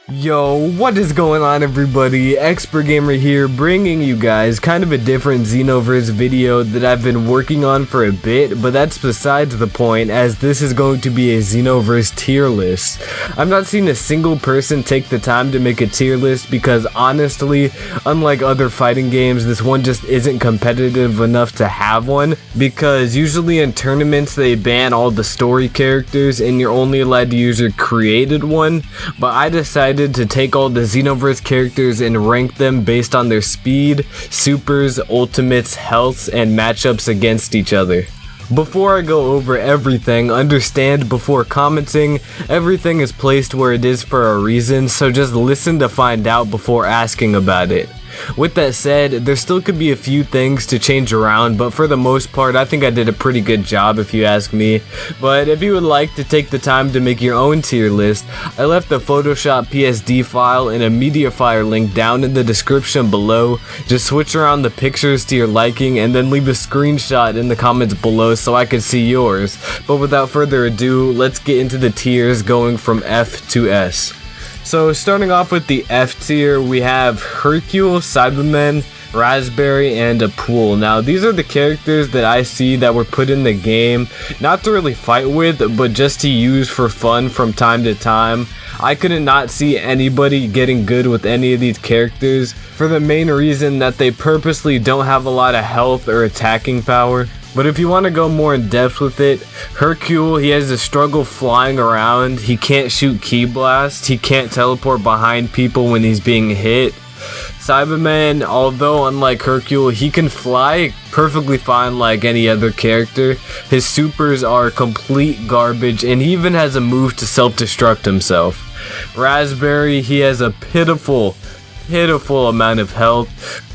Yo, what is going on everybody? XpertGamer here, bringing you guys kind of a different Xenoverse video that I've been working on for a bit, but that's besides the point, as this is going to be a Xenoverse tier list. I've not seen a single person take the time to make a tier list because honestly, unlike other fighting games, this one just isn't competitive enough to have one, because usually in tournaments they ban all the story characters and you're only allowed to use your created one, but I decided to take all the Xenoverse characters and rank them based on their speed, supers, ultimates, healths, and matchups against each other. Before I go over everything, understand before commenting, everything is placed where it is for a reason, so just listen to find out before asking about it. With that said, there still could be a few things to change around, but for the most part I think I did a pretty good job if you ask me. But if you would like to take the time to make your own tier list, I left a Photoshop PSD file and a Mediafire link down in the description below. Just switch around the pictures to your liking and then leave a screenshot in the comments below so I can see yours. But without further ado, let's get into the tiers going from F to S. So starting off with the F tier, we have Hercule, Cybermen, Raspberry, and a Pool. Now these are the characters that I see that were put in the game, not to really fight with, but just to use for fun from time to time. I couldn't not see anybody getting good with any of these characters, for the main reason that they purposely don't have a lot of health or attacking power. But if you want to go more in depth with it, Hercule, he has to struggle flying around, he can't shoot ki blast, he can't teleport behind people when he's being hit. Cyberman, although unlike Hercule, he can fly perfectly fine like any other character. His supers are complete garbage and he even has a move to self-destruct himself. Raspberry, he has a pitiful amount of health,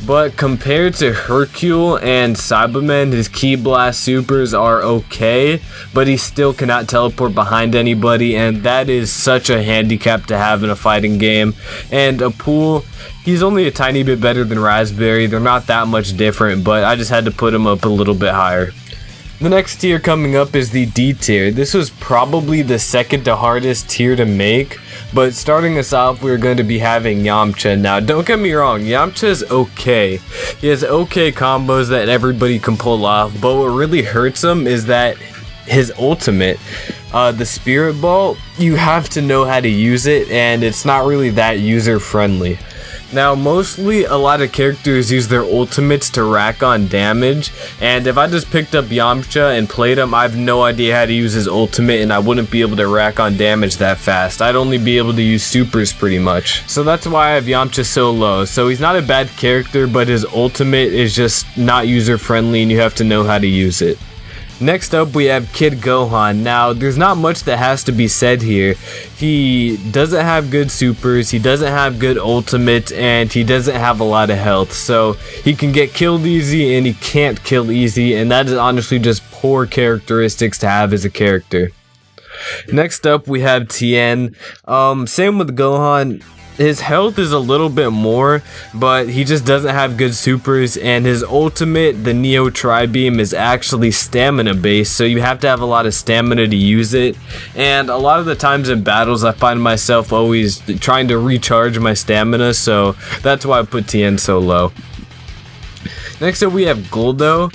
but compared to Hercule and Cybermen, his ki blast supers are okay, but he still cannot teleport behind anybody, and that is such a handicap to have in a fighting game. And a Pool, he's only a tiny bit better than Raspberry. They're not that much different, but I just had to put him up a little bit higher. The next tier coming up is the D tier. This was probably the second to hardest tier to make, but starting us off, we're going to be having Yamcha. Now, don't get me wrong, Yamcha's okay. He has okay combos that everybody can pull off, but what really hurts him is that his ultimate, the Spirit Ball, you have to know how to use it, and it's not really that user-friendly. Now, mostly a lot of characters use their ultimates to rack on damage, and if I just picked up Yamcha and played him, I have no idea how to use his ultimate and I wouldn't be able to rack on damage that fast. I'd only be able to use supers pretty much. So that's why I have Yamcha so low. So he's not a bad character, but his ultimate is just not user friendly and you have to know how to use it. Next up, we have Kid Gohan. Now, there's not much that has to be said here. He doesn't have good supers, he doesn't have good ultimate, and he doesn't have a lot of health. So, he can get killed easy and he can't kill easy, and that is honestly just poor characteristics to have as a character. Next up, we have Tien. Same with Gohan. His health is a little bit more, but he just doesn't have good supers, and his ultimate, the Neo Tri-Beam, is actually stamina based, so you have to have a lot of stamina to use it, and a lot of the times in battles I find myself always trying to recharge my stamina, so that's why I put Tien so low. Next up we have Guldo.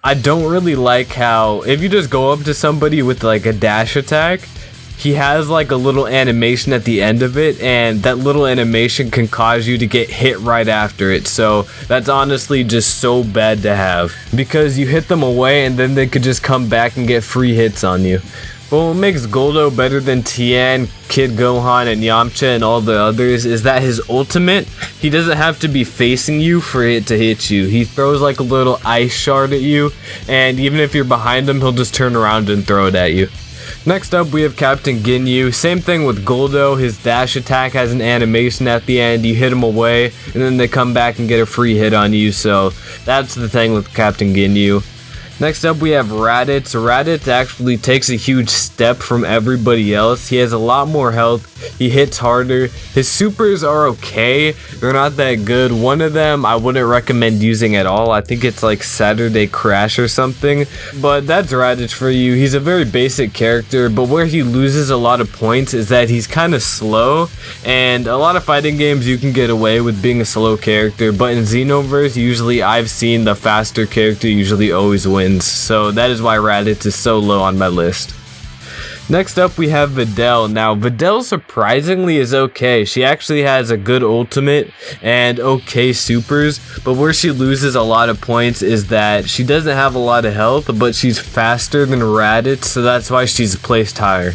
I don't really like how, if you just go up to somebody with like a dash attack, he has like a little animation at the end of it, and that little animation can cause you to get hit right after it. So that's honestly just so bad to have, because you hit them away and then they could just come back and get free hits on you. But what makes Guldo better than Tien, Kid Gohan, and Yamcha and all the others is that his ultimate, he doesn't have to be facing you for it to hit you. He throws like a little ice shard at you, and even if you're behind him, he'll just turn around and throw it at you. Next up, we have Captain Ginyu. Same thing with Guldo. His dash attack has an animation at the end. You hit him away, and then they come back and get a free hit on you. So that's the thing with Captain Ginyu. Next up we have Raditz. Raditz actually takes a huge step from everybody else. He has a lot more health, he hits harder, his supers are okay, they're not that good. One of them I wouldn't recommend using at all. I think it's like Saturday Crash or something, but that's Raditz for you. He's a very basic character, but where he loses a lot of points is that he's kind of slow, and a lot of fighting games you can get away with being a slow character, but in Xenoverse usually I've seen the faster character usually always wins, so that is why Raditz is so low on my list. Next up we have Vidal. Now Vidal surprisingly is okay. She actually has a good ultimate and okay supers, but where she loses a lot of points is that she doesn't have a lot of health, but she's faster than Raditz, so that's why she's placed higher.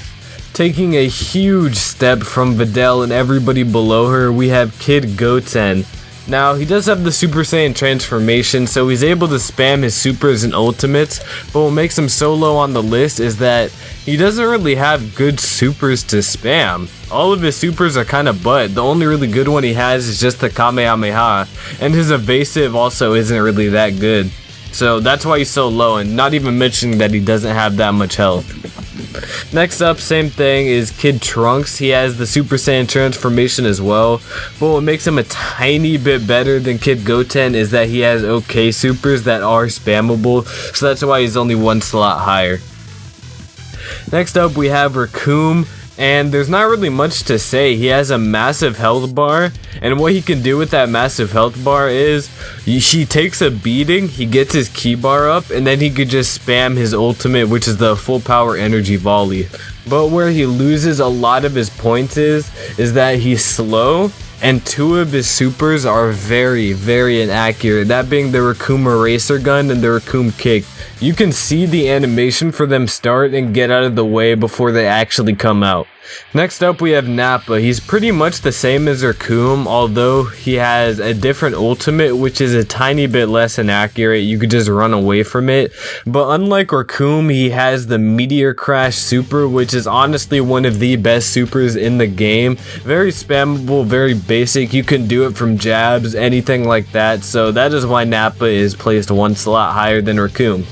Taking a huge step from Vidal and everybody below her, we have Kid Goten. Now, he does have the Super Saiyan transformation, so he's able to spam his supers and ultimates, but what makes him so low on the list is that he doesn't really have good supers to spam. All of his supers are kind of butt. The only really good one he has is just the Kamehameha, and his evasive also isn't really that good. So that's why he's so low, and not even mentioning that he doesn't have that much health. Next up, same thing, is Kid Trunks. He has the Super Saiyan transformation as well, but what makes him a tiny bit better than Kid Goten is that he has okay supers that are spammable, so that's why he's only one slot higher. Next up we have Hercule, and there's not really much to say. He has a massive health bar, and what he can do with that massive health bar is he takes a beating, he gets his key bar up, and then he could just spam his ultimate, which is the full power energy volley. But where he loses a lot of his points is that he's slow, and two of his supers are very, very inaccurate, that being the Hercule Eraser Gun and the Hercule Kick. You can see the animation for them start and get out of the way before they actually come out. Next up we have Nappa. He's pretty much the same as Hercule, although he has a different ultimate which is a tiny bit less inaccurate. You could just run away from it. But unlike Hercule, he has the Meteor Crash super, which is honestly one of the best supers in the game. Very spammable, very basic. You can do it from jabs, anything like that. So that is why Nappa is placed one slot higher than Hercule.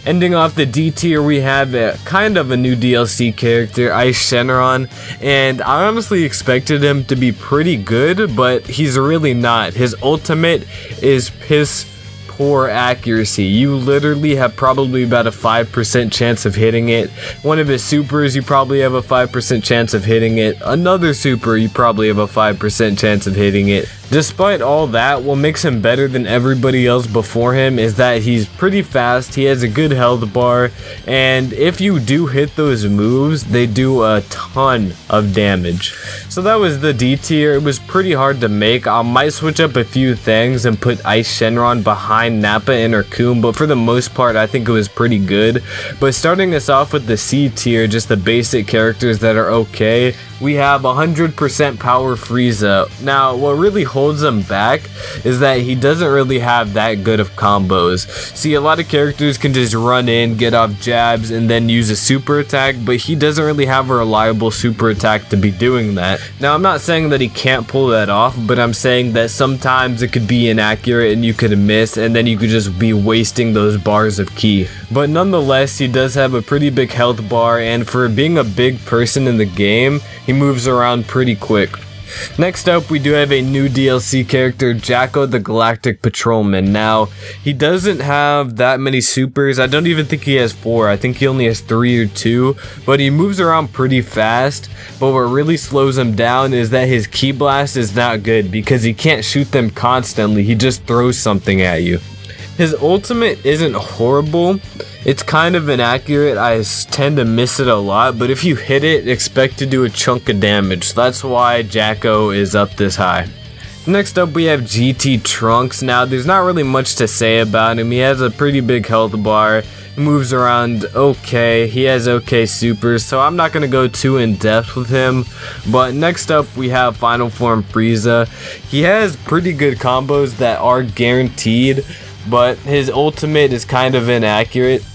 Ending off the D tier, we have kind of a new DLC character, Ice Shenron, and I honestly expected him to be pretty good, but he's really not. His ultimate is piss poor accuracy. You literally have probably about a 5% chance of hitting it. One of his supers, you probably have a 5% chance of hitting it. Another super, you probably have a 5% chance of hitting it. Despite all that, what makes him better than everybody else before him is that he's pretty fast, he has a good health bar, and if you do hit those moves, they do a ton of damage. So that was the D tier. It was pretty hard to make. I might switch up a few things and put Ice Shenron behind Nappa and Hercule, but for the most part, I think it was pretty good. But starting us off with the C tier, just the basic characters that are okay, we have 100% power Frieza. Now, what really holds him back is that he doesn't really have that good of combos. See, a lot of characters can just run in, get off jabs, and then use a super attack, but he doesn't really have a reliable super attack to be doing that. Now, I'm not saying that he can't pull that off, but I'm saying that sometimes it could be inaccurate and you could miss, and then you could just be wasting those bars of ki. But nonetheless, he does have a pretty big health bar, and for being a big person in the game, he moves around pretty quick. Next up, we do have a new DLC character, Jacko the Galactic Patrolman. Now, he doesn't have that many supers. I don't even think he has 4. I think he only has 3 or 2, but he moves around pretty fast. But what really slows him down is that his ki blast is not good because he can't shoot them constantly. He just throws something at you. His ultimate isn't horrible. It's kind of inaccurate. I tend to miss it a lot, but if you hit it, expect to do a chunk of damage. So that's why Jacko is up this high. Next up, we have GT Trunks. Now, there's not really much to say about him. He has a pretty big health bar. He moves around okay. He has okay supers, so I'm not going to go too in depth with him. But next up, we have Final Form Frieza. He has pretty good combos that are guaranteed, but his ultimate is kind of inaccurate.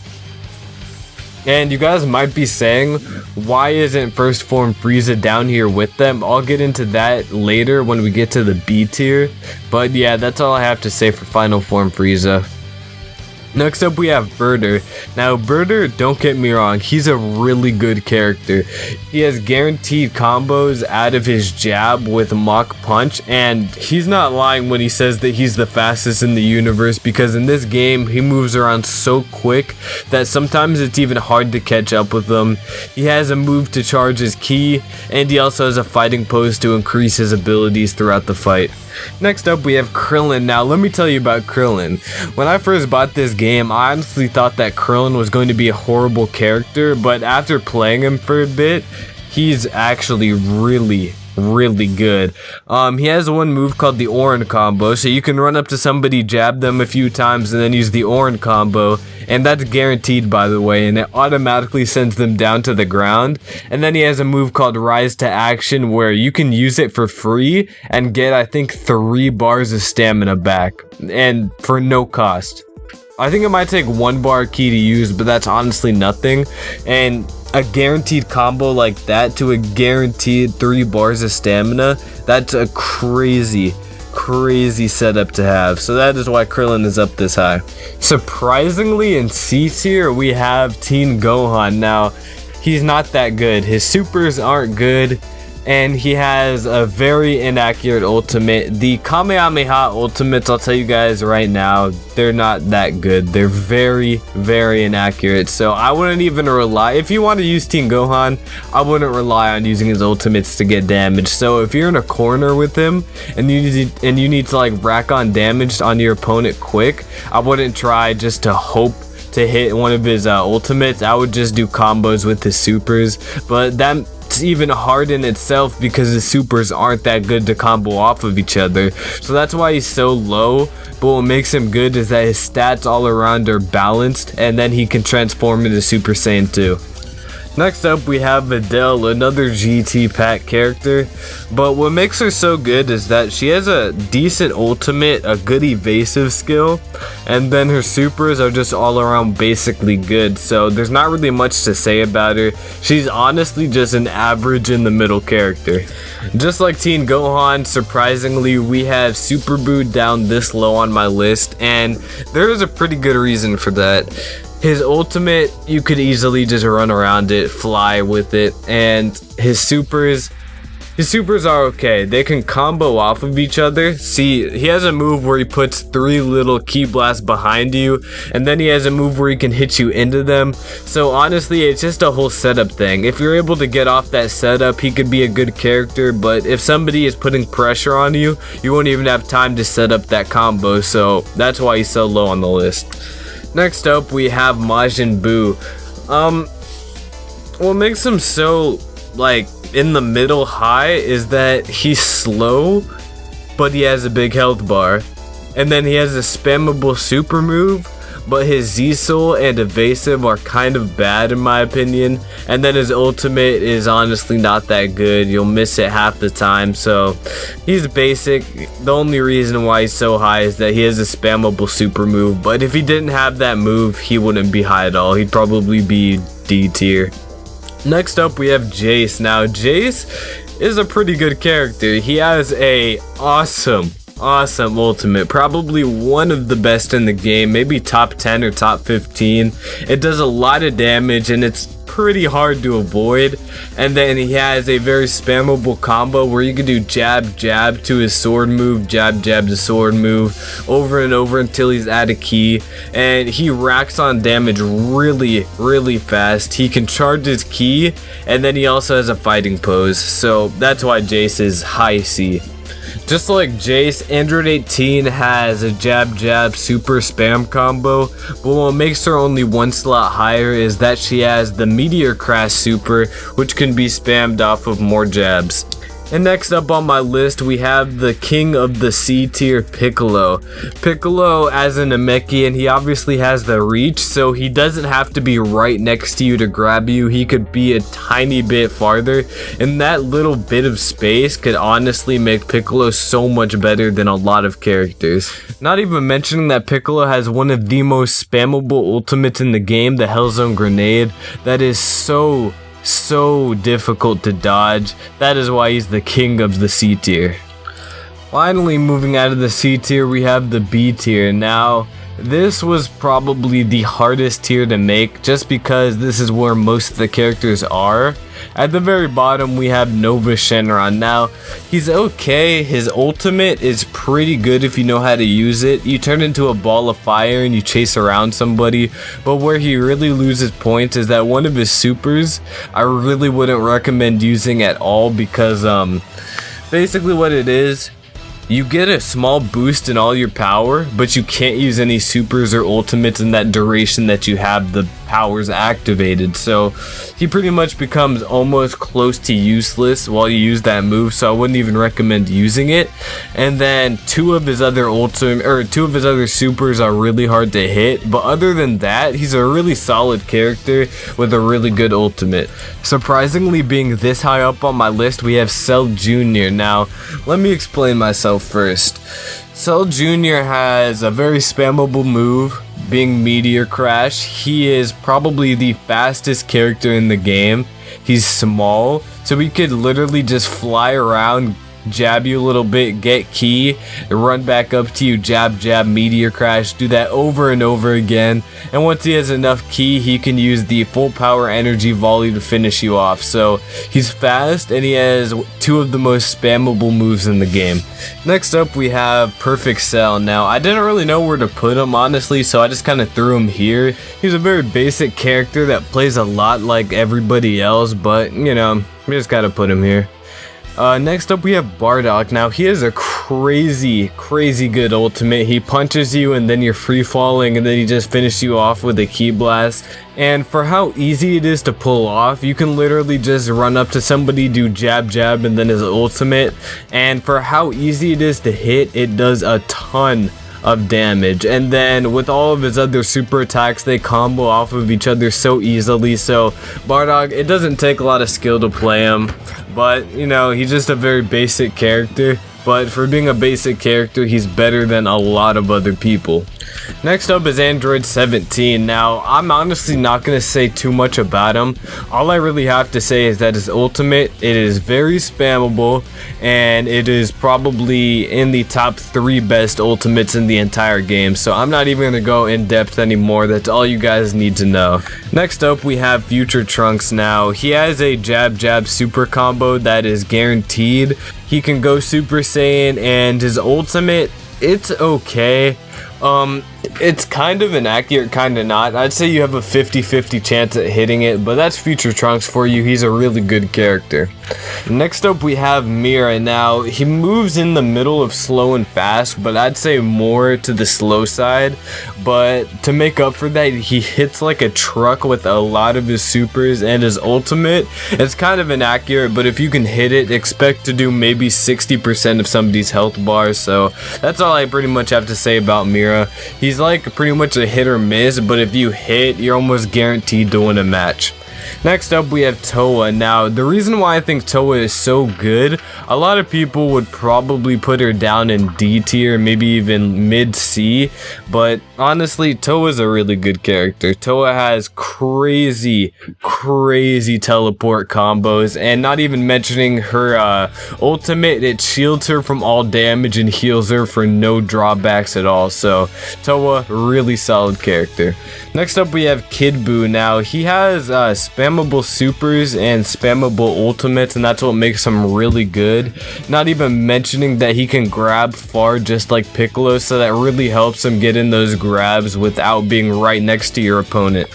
And you guys might be saying, why isn't First Form Frieza down here with them? I'll get into that later when we get to the B tier. But yeah, that's all I have to say for Final Form Frieza. Next up we have Birder. Now Birder, don't get me wrong, he's a really good character. He has guaranteed combos out of his jab with Mach Punch, and he's not lying when he says that he's the fastest in the universe, because in this game he moves around so quick that sometimes it's even hard to catch up with him. He has a move to charge his ki, and he also has a fighting pose to increase his abilities throughout the fight. Next up we have Crillon. Now let me tell you about Crillon. When I first bought this game, I honestly thought that Crillon was going to be a horrible character, but after playing him for a bit, he's actually really good. He has one move called the Orin combo, so you can run up to somebody, jab them a few times, and then use the Orin combo, and that's guaranteed, by the way, and it automatically sends them down to the ground. And then he has a move called Rise to Action, where you can use it for free and get, I think, 3 bars of stamina back, and for no cost. I think it might take 1 bar key to use, but that's honestly nothing. And a guaranteed combo like that to a guaranteed 3 bars of stamina, that's a crazy setup to have. So that is why Crillon is up this high. Surprisingly, in C tier we have Teen Gohan. Now he's not that good, his supers aren't good, and he has a very inaccurate ultimate. The Kamehameha ultimates, I'll tell you guys right now, they're not that good. They're very inaccurate. So I wouldn't even rely, if you want to use Teen Gohan, I wouldn't rely on using his ultimates to get damage. So if you're in a corner with him and you need to like rack on damage on your opponent quick, I wouldn't try just to hope to hit one of his ultimates. I would just do combos with his supers, but that's even hard in itself because his supers aren't that good to combo off of each other. So that's why he's so low, but what makes him good is that his stats all around are balanced, and then he can transform into Super Saiyan 2. Next up we have Vidal, another GT pack character, but what makes her so good is that she has a decent ultimate, a good evasive skill, and then her supers are just all around basically good, so there's not really much to say about her. She's honestly just an average in the middle character. Just like Teen Gohan, surprisingly we have Super Boo down this low on my list, and there is a pretty good reason for that. His ultimate, you could easily just run around it, fly with it, and his supers are okay. They can combo off of each other. See, he has a move where he puts 3 little ki blasts behind you, and then he has a move where he can hit you into them. So honestly, it's just a whole setup thing. If you're able to get off that setup, he could be a good character, but if somebody is putting pressure on you, you won't even have time to set up that combo, so that's why he's so low on the list. Next up we have Majin Buu. What makes him so like in the middle high is that he's slow, but he has a big health bar, and then he has a spammable super move, but his Z-Soul and evasive are kind of bad in my opinion, and then his ultimate is honestly not that good. You'll miss it half the time, so he's basic. The only reason why he's so high is that he has a spammable super move, but if he didn't have that move, he wouldn't be high at all. He'd probably be D tier. Next up we have Jace. Now Jace is a pretty good character. He has a awesome ultimate, probably one of the best in the game, maybe top 10 or top 15. It does a lot of damage and it's pretty hard to avoid, and then he has a very spammable combo where you can do jab to his sword move, jab to sword move over and over until he's out of ki, and he racks on damage really fast. He can charge his ki, and then he also has a fighting pose, so that's why Jace is high C. Just like Jace, Android 18 has a jab super spam combo, but what makes her only 1 slot higher is that she has the Meteor Crash super, which can be spammed off of more jabs. And next up on my list we have the king of the C tier, Piccolo. Piccolo, as an Namekian, he obviously has the reach, so he doesn't have to be right next to you to grab you. He could be a tiny bit farther, and that little bit of space could honestly make Piccolo so much better than a lot of characters. Not even mentioning that Piccolo has one of the most spammable ultimates in the game, the Hellzone Grenade, that is so difficult to dodge. That is why he's the king of the C tier. Finally, moving out of the C tier, we have the B tier. Now, This was probably the hardest tier to make just because this is where most of the characters are. At the very bottom we have Nova Shenron. Now, he's okay, his ultimate is pretty good if you know how to use it. You turn into a ball of fire and you chase around somebody, but where he really loses points is that one of his supers I really wouldn't recommend using at all because basically what it is, you get a small boost in all your power, but you can't use any supers or ultimates in that duration that you have the powers activated. So he pretty much becomes almost close to useless while you use that move, so I wouldn't even recommend using it. And then two of his other supers are really hard to hit, but other than that, he's a really solid character with a really good ultimate. Surprisingly, being this high up on my list, we have Cell Jr. Now, let me explain myself first. Cell Jr. has a very spammable move, being Meteor Crash. He is probably the fastest character in the game. He's small, so he could literally just fly around, jab you a little bit, get key, run back up to you, jab, jab, Meteor Crash, do that over and over again. And once he has enough key, he can use the full power energy volley to finish you off. So he's fast and he has two of the most spammable moves in the game. Next up we have Perfect Cell. Now, I didn't really know where to put him honestly, so I just kind of threw him here. He's a very basic character that plays a lot like everybody else, but you know, we just gotta put him here. Next up we have Bardock. Now, he has a crazy good ultimate. He punches you and then you're free falling and then he just finishes you off with a ki blast. And for how easy it is to pull off, you can literally just run up to somebody, do jab jab and then his ultimate. And for how easy it is to hit, it does a ton of damage. And then with all of his other super attacks, they combo off of each other so easily. So Bardock, it doesn't take a lot of skill to play him, but you know, he's just a very basic character. But for being a basic character, he's better than a lot of other people. Next up is Android 17. Now, I'm honestly not going to say too much about him. All I really have to say is that his ultimate, it is very spammable, and it is probably in the top 3 best ultimates in the entire game. So I'm not even going to go in depth anymore. That's all you guys need to know. Next up, we have Future Trunks. Now, he has a jab jab super combo that is guaranteed. He can go Super Saiyan, and his ultimate, it's okay. It's kind of inaccurate, kind of not. I'd say you have a 50-50 chance at hitting it, but that's Future Trunks for you. He's a really good character. Next up we have Mira. Now, he moves in the middle of slow and fast, but I'd say more to the slow side. But to make up for that, he hits like a truck with a lot of his supers, and his ultimate, it's kind of inaccurate, but if you can hit it, expect to do maybe 60% of somebody's health bars. So that's all I pretty much have to say about Mira. He's like pretty much a hit or miss, but if you hit, you're almost guaranteed to win a match. Next up we have Toa. Now, the reason why I think Toa is so good, a lot of people would probably put her down in D tier, maybe even mid C, but honestly, Toa is a really good character. Toa has crazy teleport combos, and not even mentioning her ultimate, it shields her from all damage and heals her for no drawbacks at all. So Toa, really solid character. Next up we have Kid Buu. Now, he has spammable supers and spammable ultimates, and that's what makes him really good. Not even mentioning that he can grab far just like Piccolo, so that really helps him get in those grabs without being right next to your opponent.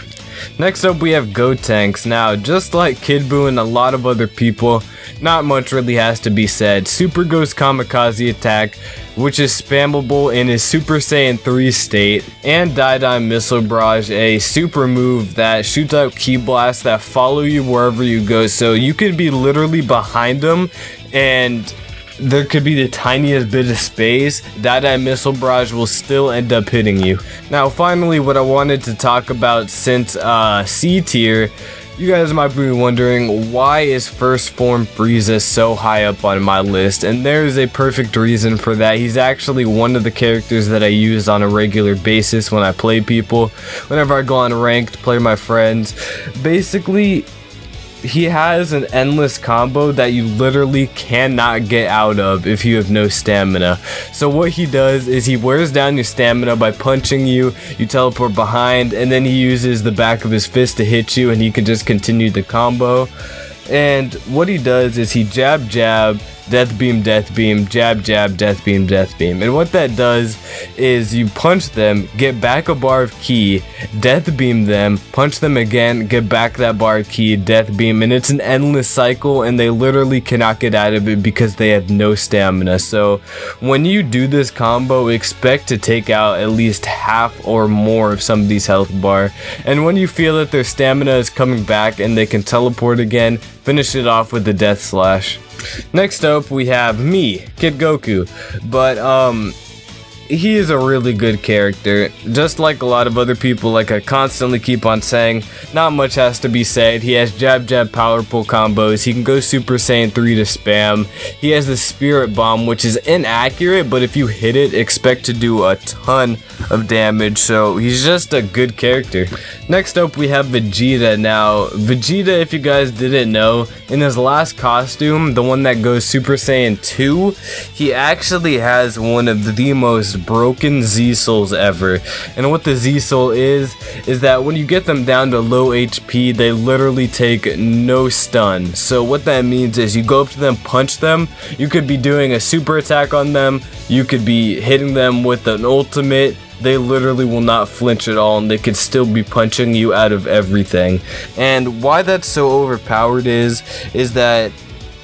Next up we have Gotenks. Now, just like Kid Buu and a lot of other people, not much really has to be said. Super Ghost Kamikaze attack, which is spammable in his Super Saiyan 3 state, and Die Missile Barrage, a super move that shoots out ki blasts that follow you wherever you go. So you could be literally behind him and there could be the tiniest bit of space, Die Missile Barrage will still end up hitting you. Now, finally, what I wanted to talk about since C tier, you guys might be wondering, why is First Form Frieza so high up on my list? And there's a perfect reason for that. He's actually one of the characters that I use on a regular basis when I play people. Whenever I go on ranked, play my friends. Basically, he has an endless combo that you literally cannot get out of if you have no stamina. So what he does is he wears down your stamina by punching you, you teleport behind, and then he uses the back of his fist to hit you, and he can just continue the combo. And what he does is he jab, death beam, jab, death beam. And what that does is you punch them, get back a bar of ki, death beam them, punch them again, get back that bar of ki, death beam, and it's an endless cycle, and they literally cannot get out of it because they have no stamina. So when you do this combo, expect to take out at least half or more of somebody's health bar. And when you feel that their stamina is coming back and they can teleport again, finish it off with the death slash. Next up, we have me, Kid Goku, but he is a really good character. Just like a lot of other people, like I constantly keep on saying, not much has to be said. He has jab, power pull combos. He can go Super Saiyan 3 to spam. He has the Spirit Bomb, which is inaccurate, but if you hit it, expect to do a ton of damage, so he's just a good character. Next up, we have Vegeta. Now, Vegeta, if you guys didn't know, in his last costume, the one that goes Super Saiyan 2, he actually has one of the most broken Z-Souls ever. And what the Z-Soul is that when you get them down to low HP, they literally take no stun. So what that means is you go up to them, punch them, you could be doing a super attack on them, you could be hitting them with an ultimate, they literally will not flinch at all, and they could still be punching you out of everything. And why that's so overpowered is that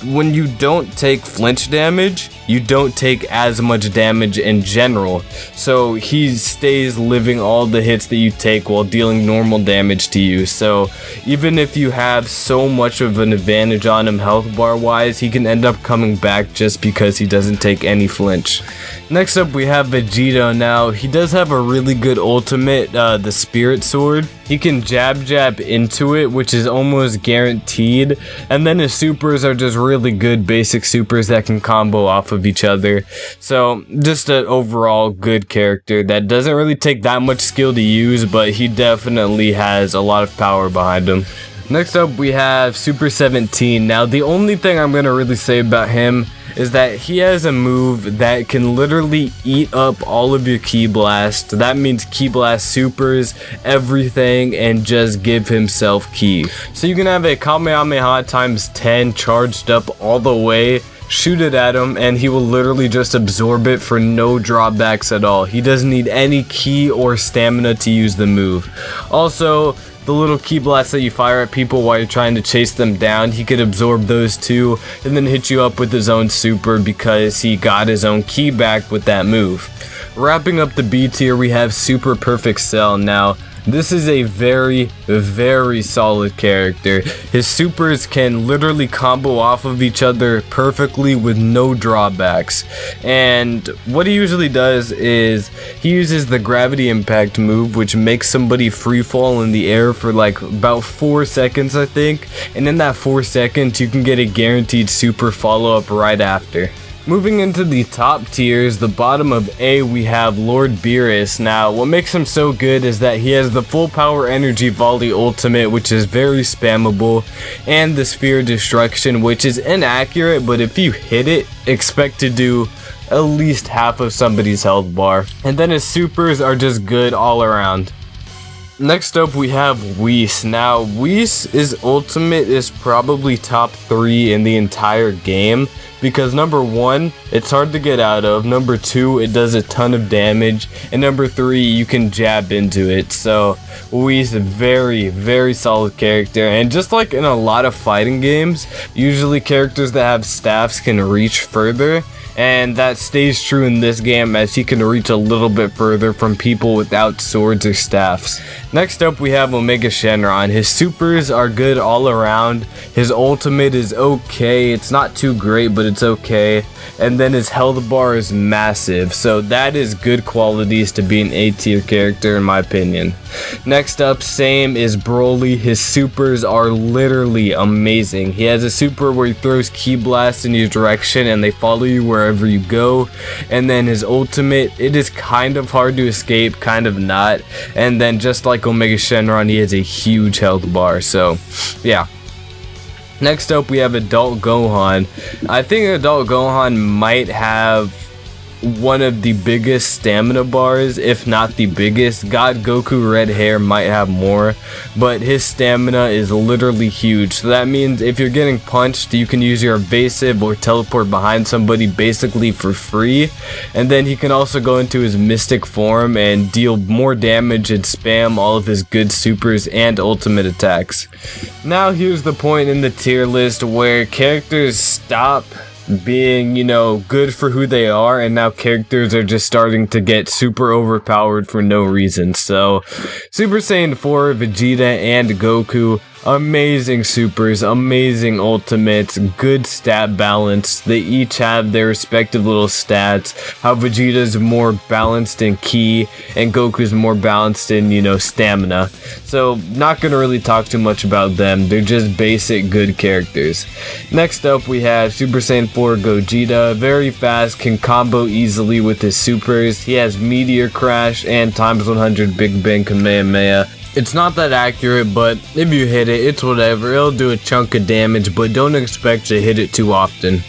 when you don't take flinch damage, you don't take as much damage in general. So he stays living all the hits that you take while dealing normal damage to you. So even if you have so much of an advantage on him health bar wise, he can end up coming back just because he doesn't take any flinch. Next up, we have Vegeta. Now, he does have a really good ultimate, the Spirit Sword. He can jab into it, which is almost guaranteed. And then his supers are just really good basic supers that can combo off of each other. So just an overall good character that doesn't really take that much skill to use, but he definitely has a lot of power behind him. Next up, we have Super 17. Now, the only thing I'm going to really say about him is that he has a move that can literally eat up all of your Ki Blast. That means Ki Blast supers, everything, and just give himself Ki. So you can have a Kamehameha times 10 charged up all the way, shoot it at him, and he will literally just absorb it for no drawbacks at all. He doesn't need any Ki or stamina to use the move. Also, the little Ki Blasts that you fire at people while you're trying to chase them down, he could absorb those too, and then hit you up with his own super because he got his own Ki back with that move. Wrapping up the B tier, we have Super Perfect Cell. Now, this is a very, very solid character. His supers can literally combo off of each other perfectly with no drawbacks. And what he usually does is he uses the gravity impact move, which makes somebody free fall in the air for like about 4 seconds, I think. And in that 4 seconds, you can get a guaranteed super follow-up right after. Moving into the top tiers, the bottom of A, we have Lord Beerus. Now, what makes him so good is that he has the full power energy volley ultimate, which is very spammable, and the sphere destruction, which is inaccurate, but if you hit it, expect to do at least half of somebody's health bar. And then his supers are just good all around. Next up, we have Whis. Now, Whis' ultimate is probably top 3 in the entire game, because number 1, it's hard to get out of, number 2, it does a ton of damage, and number 3, you can jab into it. So Whis, a very, very solid character, and just like in a lot of fighting games, usually characters that have staffs can reach further, and that stays true in this game as he can reach a little bit further from people without swords or staffs. Next up, we have Omega Shenron. His supers are good all around. His ultimate is okay. It's not too great, but it's okay. And then his health bar is massive. So that is good qualities to be an A tier character in my opinion. Next up, same is Broly. His supers are literally amazing. He has a super where he throws Ki Blasts in your direction and they follow you wherever you go. And then his ultimate, it is kind of hard to escape, kind of not. And then just like Omega Shenron, he has a huge health bar. So yeah. Next up, we have Adult Gohan. I think Adult Gohan might have one of the biggest stamina bars, if not the biggest. God Goku red hair might have more, but his stamina is literally huge. So that means if you're getting punched, you can use your evasive or teleport behind somebody basically for free. And then he can also go into his mystic form and deal more damage and spam all of his good supers and ultimate attacks. Now here's the point in the tier list where characters stop being, good for who they are, and now characters are just starting to get super overpowered for no reason. So, Super Saiyan 4, Vegeta, and Goku, amazing supers, amazing ultimates, good stat balance. They each have their respective little stats. How Vegeta's more balanced in ki, and Goku's more balanced in, stamina. So, not gonna really talk too much about them. They're just basic good characters. Next up, we have Super Saiyan 4 Gogeta. Very fast, can combo easily with his supers. He has Meteor Crash and times 100 Big Bang Kamehameha. It's not that accurate, but if you hit it, it's whatever. It'll do a chunk of damage, but don't expect to hit it too often.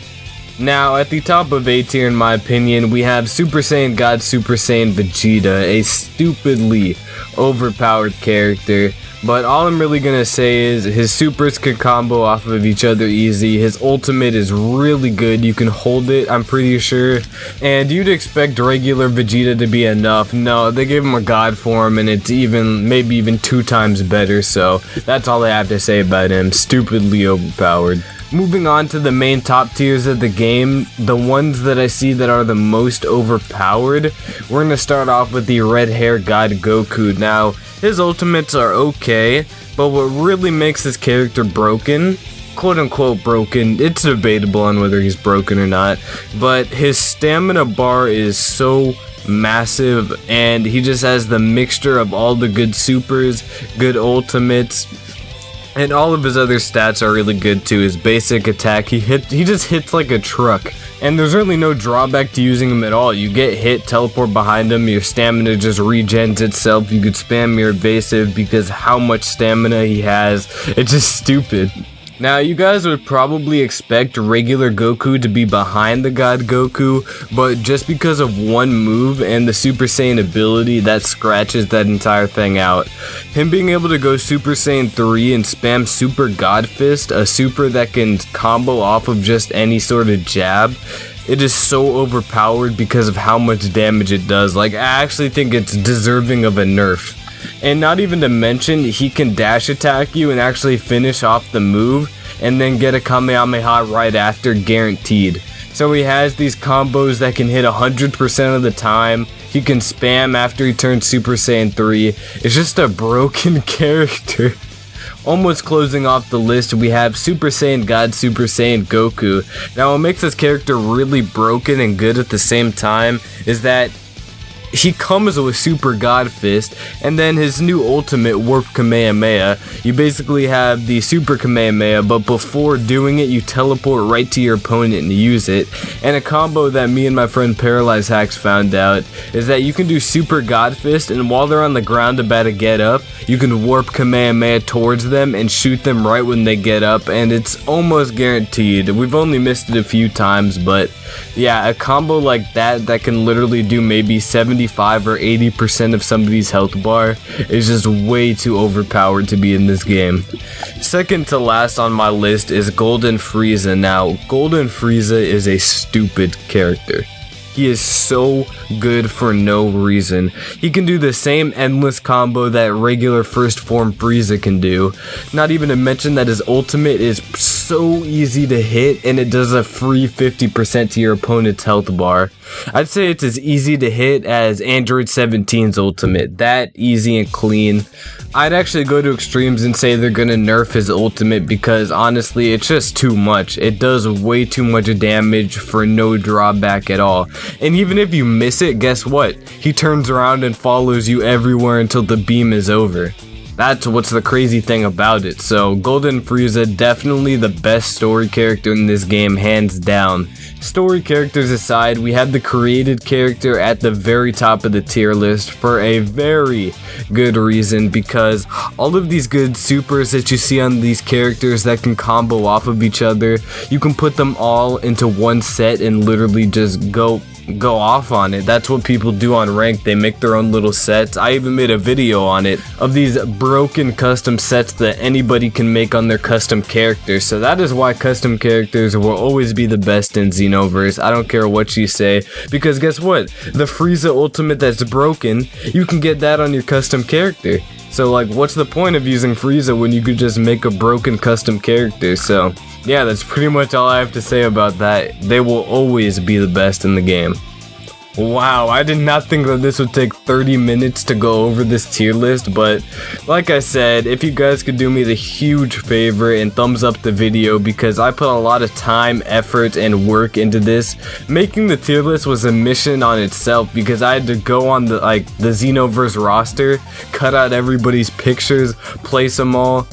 Now, at the top of A tier, in my opinion, we have Super Saiyan God Super Saiyan Vegeta, a stupidly overpowered character. But all I'm really gonna say is his supers can combo off of each other easy. His ultimate is really good. You can hold it, I'm pretty sure. And you'd expect regular Vegeta to be enough. No, they gave him a god form and it's maybe even 2 times better. So that's all I have to say about him. Stupidly overpowered. Moving on to the main top tiers of the game, the ones that I see that are the most overpowered, we're going to start off with the red hair god Goku. Now, his ultimates are okay, but what really makes his character broken, quote unquote broken, it's debatable on whether he's broken or not, but his stamina bar is so massive and he just has the mixture of all the good supers, good ultimates, and all of his other stats are really good too. His basic attack, he just hits like a truck. And there's really no drawback to using him at all. You get hit, teleport behind him, your stamina just regens itself. You could spam your evasive because how much stamina he has. It's just stupid. Now, you guys would probably expect regular Goku to be behind the God Goku, but just because of one move and the Super Saiyan ability, that scratches that entire thing out. Him being able to go Super Saiyan 3 and spam Super God Fist, a super that can combo off of just any sort of jab, it is so overpowered because of how much damage it does. Like, I actually think it's deserving of a nerf. And not even to mention, he can dash attack you and actually finish off the move and then get a Kamehameha right after, guaranteed. So he has these combos that can hit 100% of the time. He can spam after he turns Super Saiyan 3. It's just a broken character. Almost closing off the list, we have Super Saiyan God Super Saiyan Goku. Now what makes this character really broken and good at the same time is that he comes with Super God Fist, and then his new ultimate, Warp Kamehameha. You basically have the Super Kamehameha, but before doing it, you teleport right to your opponent and use it. And a combo that me and my friend Paralyzed Hacks found out is that you can do Super God Fist, and while they're on the ground about to get up, you can Warp Kamehameha towards them and shoot them right when they get up, and it's almost guaranteed. We've only missed it a few times, but yeah, a combo like that can literally do maybe 75 or 80% of somebody's health bar is just way too overpowered to be in this game. Second to last on my list is Golden Frieza. Now, Golden Frieza is a stupid character. He is so good for no reason. He can do the same endless combo that regular first form Frieza can do. Not even to mention that his ultimate is so easy to hit and it does a free 50% to your opponent's health bar. I'd say it's as easy to hit as Android 17's ultimate. That easy and clean. I'd actually go to extremes and say they're gonna nerf his ultimate because honestly it's just too much. It does way too much damage for no drawback at all. And even if you miss it, guess what? He turns around and follows you everywhere until the beam is over. That's what's the crazy thing about it. So Golden Frieza, definitely the best story character in this game, hands down. Story characters aside, we have the created character at the very top of the tier list for a very good reason, because all of these good supers that you see on these characters that can combo off of each other, you can put them all into one set and literally just go off on it. That's what people do on ranked. They make their own little sets. I even made a video on it of these broken custom sets that anybody can make on their custom characters. So that is why custom characters will always be the best in Xenoverse. I don't care what you say, because guess what? The Frieza ultimate that's broken, you can get that on your custom character. So like, what's the point of using Frieza when you could just make a broken custom character? So yeah, that's pretty much all I have to say about that. They will always be the best in the game. Wow, I did not think that this would take 30 minutes to go over this tier list, but like I said, if you guys could do me the huge favor and thumbs up the video, because I put a lot of time, effort, and work into this. Making the tier list was a mission on itself, because I had to go on the Xenoverse roster, cut out everybody's pictures, place them all,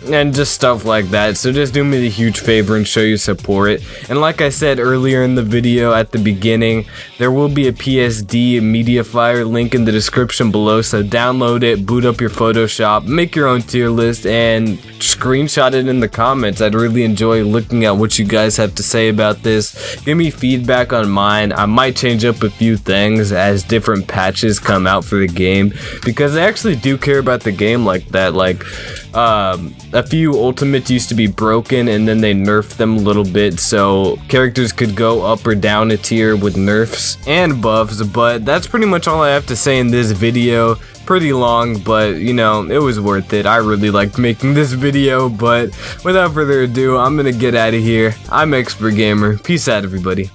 and just stuff like that. So just do me the huge favor and show your support. And like I said earlier in the video at the beginning, there will be a PSD media flyer link in the description below, so download it, boot up your Photoshop, make your own tier list, and screenshot it in the comments. I'd really enjoy looking at what you guys have to say about this. Give me feedback on mine. I might change up a few things as different patches come out for the game, because I actually do care about the game like that. Like a few ultimates used to be broken and then they nerfed them a little bit, so characters could go up or down a tier with nerfs and buffs. But that's pretty much all I have to say in this video. Pretty long, but you know, it was worth it. I really liked making this video, but without further ado, I'm gonna get out of here. I'm XpertGamer. Peace out, everybody.